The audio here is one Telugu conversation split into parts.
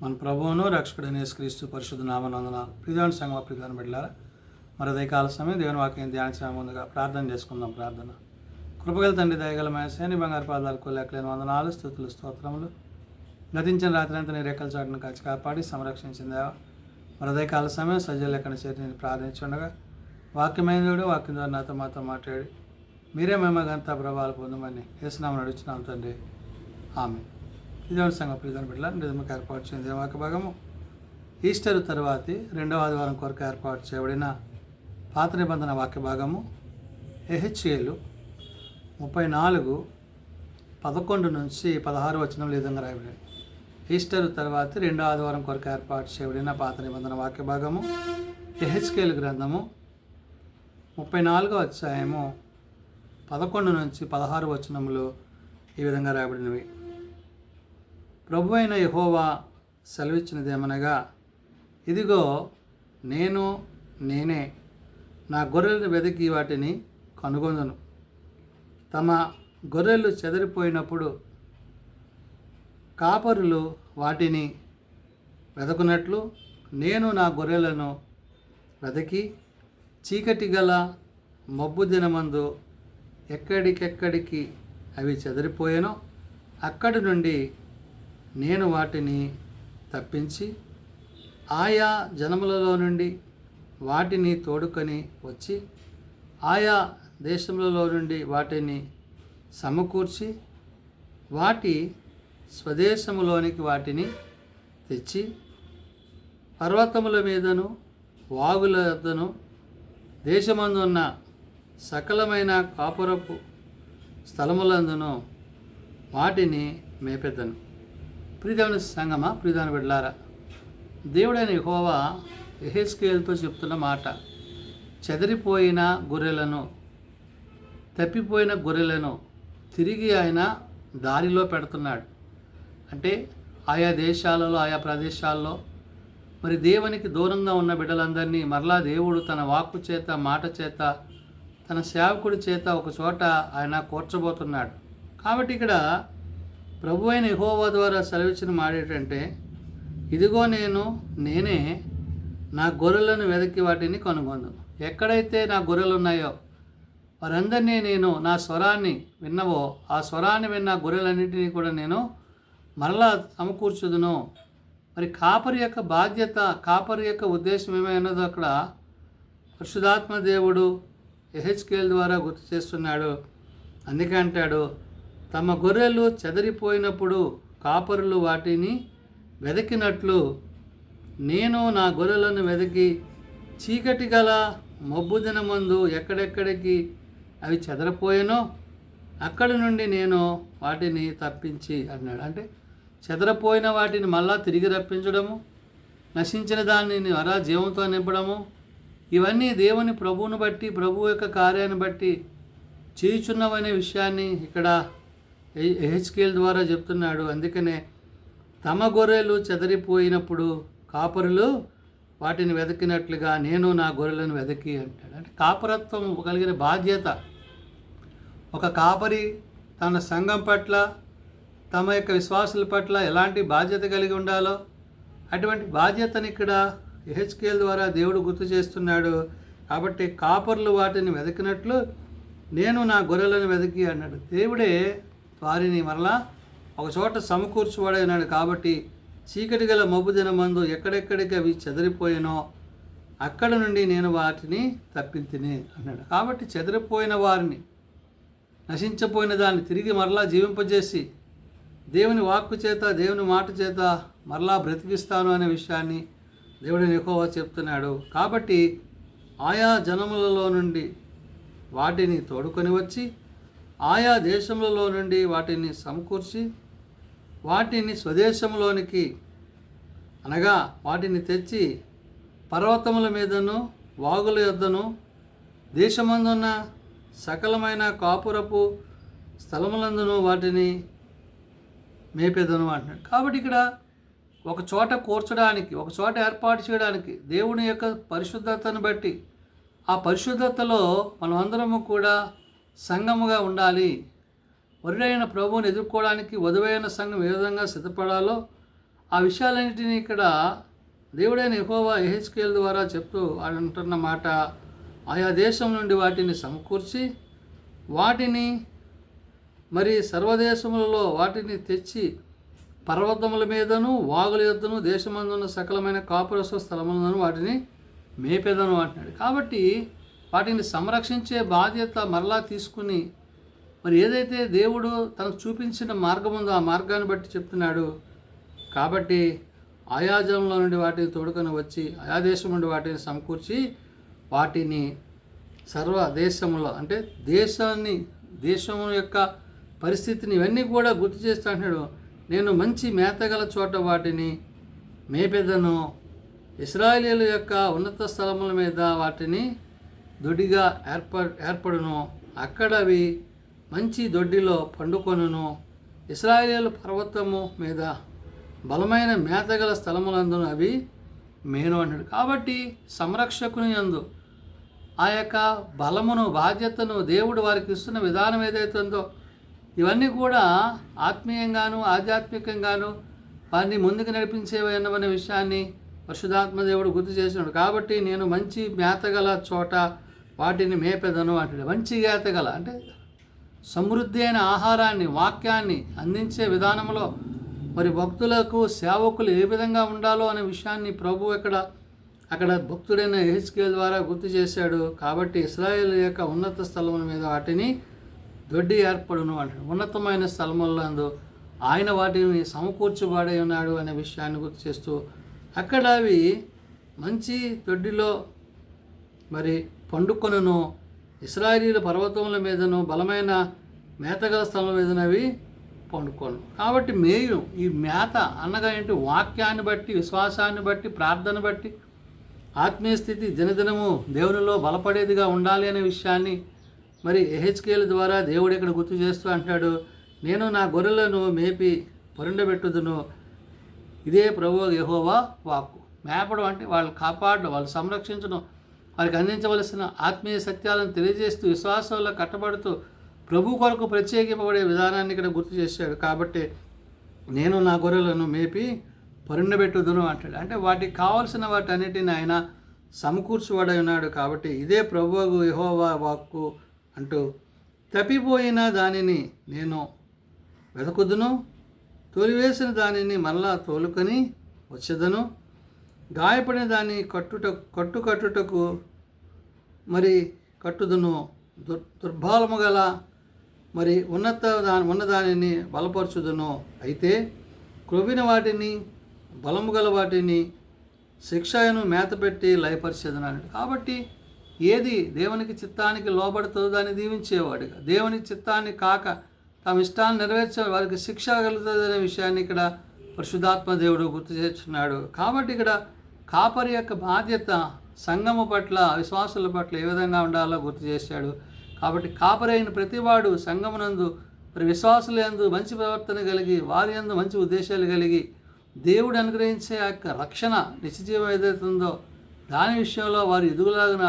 మన ప్రభువును రక్షకుడైన యేసుక్రీస్తు పరిశుద్ధ నామనందున ప్రియాణ సంగమ ప్రియాణ బిడ్డలారా మరి దయకాల సమయం దేవుని వాక్యం ధ్యానించే ముందుగా ప్రార్థన చేసుకుందాం. ప్రార్థన. కృపగల తండ్రి, దయగల మేసేని బంగారు పాదాలకు లెక్కలేని వందనాలు, స్తుతులు, స్తోత్రములు. గతించిన రాత్రి అంతా నీ రెక్కల చాటును కాచి కాపాడి సంరక్షించిన దేవా మరి దయకాల సమయం సజ్జలు లెక్కన చేరి నేను ప్రార్థించుండగా వాక్యమైన దేవుడు వాక్యం ద్వారా నాతో మాతో మాట్లాడి మీరే మేమగంతా ప్రభావాలు పొందమని యేసునామమున నడుచున్నాం తండ్రి. ఆమె దేవుని సంఘం ప్రియుల బిడ్డల నిజంగా ఏర్పాటు చేసిన వాక్య భాగము ఈస్టర్ తర్వాతి రెండవ ఆదివారం కొరకు ఏర్పాటు చేయబడిన పాత నిబంధన వాక్య భాగము ఎహెచ్కేలు 34:11 నుంచి 16 వచనం ఈ విధంగా రాయబడింది. ఈస్టర్ తర్వాతి రెండవ ఆదివారం కొరకు ఏర్పాటు చేయబడిన పాత నిబంధన వాక్య భాగము ఎహెచ్కేలు గ్రంథము 34వ అధ్యాయము 11 నుంచి 16 వచనములు ఈ విధంగా రాయబడినవి. ప్రభు అయిన యెహోవా సెలవిచ్చినదేమనగా, ఇదిగో నేనే నా గొర్రెలను వెతికి వాటిని కనుగొందును. తమ గొర్రెలు చెదిరిపోయినప్పుడు కాపరులు వాటిని వెదకున్నట్లు నేను నా గొర్రెలను వెతికి చీకటి గల మబ్బు దినమందు ఎక్కడికెక్కడికి అవి చెదిరిపోయానో అక్కడి నుండి నేను వాటిని తప్పించి ఆయా జనములలో నుండి వాటిని తోడుకొని వచ్చి ఆయా దేశములలో నుండి వాటిని సమకూర్చి వాటి స్వదేశములోనికి వాటిని తెచ్చి పర్వతముల మీదను వాగుల వద్దను దేశమందున్న సకలమైన కాపురపు స్థలములందును వాటిని మేపెద్దను. ప్రియదేవుని సంగమా, ప్రియదేవుని బిడ్డలారా, దేవుడైన యెహోవా యెహెజ్కేలుతో చెప్తున్న మాట, చెదిరిపోయిన గొర్రెలను, తప్పిపోయిన గొర్రెలను తిరిగి ఆయన దారిలో పెడుతున్నాడు. అంటే ఆయా దేశాలలో, ఆయా ప్రదేశాల్లో మరి దేవునికి దూరంగా ఉన్న బిడ్డలందరినీ మరలా దేవుడు తన వాక్కు చేత, మాట చేత, తన సేవకుడి చేత ఒక చోట ఆయన కూర్చబోతున్నాడు. కాబట్టి ఇక్కడ ప్రభు అయిన యెహోవా ద్వారా సెలవిచ్చిన మాట ఏంటంటే, ఇదిగో నేనే నా గొర్రెలను వెతికి వాటిని కనుగొందును. ఎక్కడైతే నా గొర్రెలు ఉన్నాయో వారందరినీ నేను నా స్వరాన్ని విన్నవో ఆ స్వరాన్ని విన్న గొర్రెలన్నింటినీ కూడా నేను మరలా సమకూర్చుదును. మరి కాపరి యొక్క బాధ్యత, కాపరి యొక్క ఉద్దేశం ఏమైనదో అక్కడ పరిశుద్ధాత్మ దేవుడు యెహెజ్కేలు ద్వారా గుర్తు చేస్తున్నాడు. అందుకే అంటాడు, తమ గొర్రెలు చెదిరిపోయినప్పుడు కాపరులు వాటిని వెతికినట్లు నేను నా గొర్రెలను వెతికి చీకటి గల మబ్బు దినమందు ఎక్కడెక్కడికి అవి చెదరపోయానో అక్కడి నుండి నేను వాటిని తప్పించి అన్నాడు. అంటే చెదరపోయిన వాటిని మళ్ళా తిరిగి రప్పించడము, నశించిన దానిని అలా జీవంతో నింపడము, ఇవన్నీ దేవుని ప్రభువును బట్టి, ప్రభువు యొక్క కార్యాన్ని బట్టి చేయుచున్నవనే విషయాన్ని ఇక్కడ యెహెజ్కేలు ద్వారా చెప్తున్నాడు. అందుకనే తమ గొర్రెలు చెదిరిపోయినప్పుడు కాపరులు వాటిని వెతికినట్లుగా నేను నా గొర్రెలను వెతికి అంటాడు. అంటే కాపరత్వం కలిగిన బాధ్యత, ఒక కాపరి తన సంఘం పట్ల, తమ యొక్క విశ్వాసుల పట్ల ఎలాంటి బాధ్యత కలిగి ఉండాలో అటువంటి బాధ్యతని ఇక్కడ యెహెజ్కేలు ద్వారా దేవుడు గుర్తు చేస్తున్నాడు. కాబట్టి కాపరులు వాటిని వెతికినట్లు నేను నా గొర్రెలను వెతికి అన్నాడు. దేవుడే వారిని మరలా ఒక చోట సమకూర్చువాడైనాడు. కాబట్టి చీకటి గల మబ్బు దినమందు ఎక్కడెక్కడికి అవి చెదిరిపోయినో అక్కడ నుండి నేను వాటిని తప్పింతిని అన్నాడు. కాబట్టి చెదిరిపోయిన వారిని, నశించిపోయిన దాన్ని తిరిగి మరలా జీవింపజేసి దేవుని వాక్కు చేత, దేవుని మాట చేత మరలా బ్రతికిస్తాను అనే విషయాన్ని దేవుడిని యెహోవా చెప్తున్నాడు. కాబట్టి ఆయా జనములలో నుండి వాటిని తోడుకొని వచ్చి ఆయా దేశములలో నుండి వాటిని సమకూర్చి వాటిని స్వదేశంలోనికి అనగా వాటిని తెచ్చి పర్వతముల మీదను వాగుల యొద్దను దేశమందున్న సకలమైన కాపురపు స్థలములందును వాటిని మేపేదను అంటున్నాడు. కాబట్టి ఇక్కడ ఒక చోట కూర్చడానికి, ఒక చోట ఏర్పాటు చేయడానికి దేవుని యొక్క పరిశుద్ధతను బట్టి, ఆ పరిశుద్ధతలో మనమందరము కూడా సంఘముగా ఉండాలి. వరుడైన ప్రభువుని ఎదుర్కోవడానికి వధువైన సంఘం ఏ విధంగా సిద్ధపడాలో ఆ విషయాలన్నిటినీ ఇక్కడ దేవుడైన యెహోవా యెహెజ్కేలు ద్వారా చెప్తూ అంటున్న మాట, ఆయా దేశం నుండి వాటిని సమకూర్చి వాటిని మరి సర్వదేశములలో వాటిని తెచ్చి పర్వతముల మీదను వాగుల యొద్దను దేశమందున్న సకలమైన కాపురస్వ స్థలములను వాటిని మేపెదను అంటున్నాడు. కాబట్టి వాటిని సంరక్షించే బాధ్యత మరలా తీసుకుని మరి ఏదైతే దేవుడు తనకు చూపించిన మార్గం ఉందో ఆ మార్గాన్ని బట్టి చెప్తున్నాడు. కాబట్టి ఆయా జనంలో నుండి వాటిని తోడుకొని వచ్చి ఆయా దేశం నుండి వాటిని సమకూర్చి వాటిని సర్వ దేశంలో అంటే దేశం యొక్క పరిస్థితిని ఇవన్నీ కూడా గుర్తు చేస్తూ అంటున్నాడు. నేను మంచి మేతగల చోట వాటిని మేపెదను, ఇశ్రాయేలీయుల యొక్క ఉన్నత స్థలముల మీద వాటిని దొడ్డిగా ఏర్పడును, అక్కడ అవి మంచి దొడ్డిలో పండుకొనును. ఇశ్రాయేలీయుల పర్వతము మీద బలమైన మేతగల స్థలములందును అవి మేను అంటాడు. కాబట్టి సంరక్షకుని యందు ఆ యొక్క బలమును బాధ్యతను దేవుడు వారికి ఇస్తున్న విధానం ఏదైతే ఉందో ఇవన్నీ కూడా ఆత్మీయంగాను ఆధ్యాత్మికంగాను వారిని ముందుకు నడిపించేవన్నవనే విషయాన్ని పరిశుద్ధాత్మ దేవుడు గుర్తు చేసినాడు. కాబట్టి నేను మంచి మేతగల చోట వాటిని మేపెదను అంటాడు. మంచి మేతగల అంటే సమృద్ధి అయిన ఆహారాన్ని వాక్యాన్ని అందించే విధానంలో మరి భక్తులకు సేవకులు ఏ విధంగా ఉండాలో అనే విషయాన్ని ప్రభు అక్కడ భక్తుడైన యెహెజ్కేలు ద్వారా గుర్తు చేశాడు. కాబట్టి ఇశ్రాయేల్ యొక్క ఉన్నత స్థలముల మీద వాటిని దొడ్డి ఏర్పడును అంటాడు. ఉన్నతమైన స్థలములందు ఆయన వాటిని సమకూర్చబడి ఉన్నాడు అనే విషయాన్ని గుర్తు చేస్తూ అక్కడ అవి మంచి దొడ్డిలో మరి పండుకొనును, ఇశ్రాయేలీయుల పర్వతముల మీదను బలమైన మేతగల స్థలం మీదను అవి పండుకొను. కాబట్టి మేయు ఈ మేత అనగా ఏంటి? వాక్యాన్ని బట్టి, విశ్వాసాన్ని బట్టి, ప్రార్థన బట్టి ఆత్మీయ స్థితి దినదినము దేవునిలో బలపడేదిగా ఉండాలి అనే విషయాన్ని మరి యెహెజ్కేలు ద్వారా దేవుడు ఇక్కడ గుర్తు చేస్తూ అంటాడు. నేను నా గొర్రెలను మేపి పరుండబెట్టుదును, ఇదే ప్రభువు యెహోవా వాక్కు. మేపడం అంటే వాళ్ళు కాపాడడం, వాళ్ళు సంరక్షించడం, వారికి అందించవలసిన ఆత్మీయ సత్యాలను తెలియజేస్తూ విశ్వాసంలో కట్టబడుతూ ప్రభు కొరకు ప్రత్యేకింపబడే విధానాన్ని ఇక్కడ గుర్తు చేశాడు. కాబట్టి నేను నా గొర్రెలను మేపి పరుండబెట్టుదును అంటాడు. అంటే వాటికి కావలసిన వాటన్నిటిని ఆయన సమకూర్చువాడై ఉన్నాడు. కాబట్టి ఇదే ప్రభువు యెహోవా వాక్కు అంటూ తప్పిపోయిన దానిని నేను వెదకుదును, తోలివేసిన దానిని మరలా తోలుకొని వచ్చేదను, గాయపడిన దాన్ని కట్టుటకు మరి కట్టుదును, దుర్బలము గల మరి ఉన్నదానిని బలపరచుదును, అయితే క్రొవ్విన వాటిని బలము గల వాటిని శిక్షను మేతపెట్టి లయపరిచేదను అన్నాడు. కాబట్టి ఏది దేవునికి చిత్తానికి లోబడుతుందో దాన్ని దీవించేవాడుగా, దేవుని చిత్తాన్ని కాక తమ ఇష్టాన్ని నెరవేర్చే వారికి శిక్ష కలుగుతుందనే విషయాన్ని ఇక్కడ పరిశుద్ధాత్మ దేవుడు గుర్తు చేస్తున్నాడు. కాబట్టి ఇక్కడ కాపరి యొక్క బాధ్యత సంఘము పట్ల, విశ్వాసుల పట్ల ఏ విధంగా ఉండాలో గుర్తు చేశాడు. కాబట్టి కాపరి అయిన ప్రతివాడు సంఘమునందు మరి విశ్వాసుల యందు మంచి ప్రవర్తన కలిగి, వారి యందు మంచి ఉద్దేశాలు కలిగి, దేవుడు అనుగ్రహించే ఆ యొక్క రక్షణ నిత్యజీవం ఏదైతే ఉందో దాని విషయంలో వారు ఎదుగులాగిన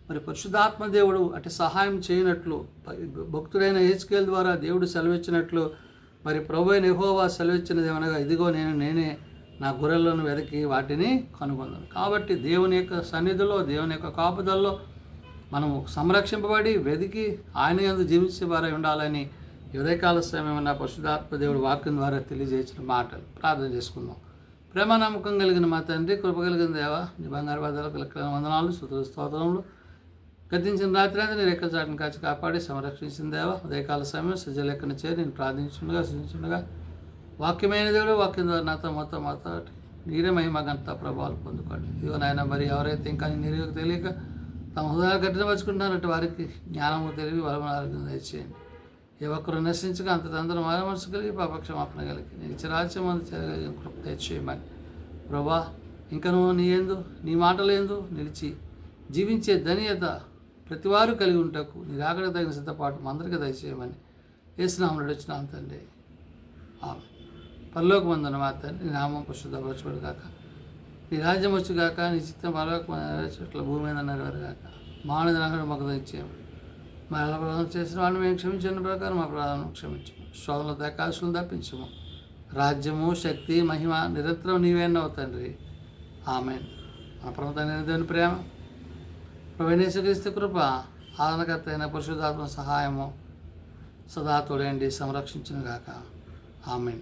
మరి పరిశుద్ధాత్మ దేవుడు అటు సహాయం చేయనట్లు భక్తుడైన యెహెజ్కేలు ద్వారా దేవుడు సెలవిచ్చినట్లు మరి ప్రభువైన యెహోవా సెలవిచ్చినది ఏమనగా, ఇదిగో నేనే నా గొర్రెలను వెతికి వాటిని కనుగొన్నాను. కాబట్టి దేవుని యొక్క సన్నిధిలో, దేవుని యొక్క కాపుదల్లో మనము సంరక్షింపబడి వెతికి ఆయన యందు జీవించే వారై ఉండాలని ఉదయకాల సమయమైన పరిశుద్ధాత్మ దేవుడు వాక్యం ద్వారా తెలియజేసిన మాటలు ప్రార్థన చేసుకుందాం. ప్రేమ నమ్మకం కలిగిన మా తండ్రి, కృప కలిగిన దేవా, నీ బంగారు బాధలకు లెక్కల వందనాలు, స్తుతులు, స్తోత్రములు. గతించిన రాత్రి అంతా నీ రెక్కల చాటును కాచి కాపాడి సంరక్షించిన దేవా, ఉదయకాల సమయం సజ్జలెక్కన చేరి నేను ప్రార్థించుండగా సృజించుండగా వాక్యమైన దేవుడు వాక్యం ద్వారా నాతో మాతో నీరే మహిమ గంత ప్రభావాలు పొందుకోండి. ఇదిగో నాయన, మరి ఎవరైతే ఇంకా నీరు తెలియక తమ హృదయాలు కఠినపరుచుకుంటున్నారంటే వారికి జ్ఞానము తెలివి బలమైన ఆరోగ్యం దయచేయండి. ఏ ఒక్కరు నశించగా అంతరందరూ మార మనసు కలిగి పాపక్షమాపణ కలిగి నేను చిరాజ్యం అందు చేరగలిగిన కృప దయచేయమని ప్రభా, ఇంకనూ నీ మాటలు ఏందు నిలిచి జీవించే ధన్యత ప్రతివారు కలిగి ఉంటకు నీ రాకడ తగిన సిద్ధపాటు అందరికీ దయచేయమని యేసునామములో వచ్చినాం తండ్రి, ఆమేన్. పరలోకమందున్న మా తండ్రి, నీ నామం పరిశుద్ధపరచబడు గాక, నీ రాజ్యం వచ్చుగాక, నీ చిత్తం పరలోకమందు నెరవేర్చినట్లు భూమి మీద నెరవేరుగాక. మానవ నాగడం మాకు దయచేయము, మా ఎలా ప్రదానం చేసిన వాళ్ళు మేము క్షమించిన ప్రకారం మా ప్రధానం క్షమించము, శోధనలో తెకాశలను తప్పించము, రాజ్యము, శక్తి, మహిమ నిరంతరం నీవేనవు తండ్రి. ఆమేన్. మన ప్రభువైన దేవుని ప్రేమ, ప్రభువైన యేసుక్రీస్తు కృప, ఆదరణకర్త అయిన పరిశుద్ధాత్మ సహాయము సదా తోడేండి సంరక్షించును గాక. ఆమేన్.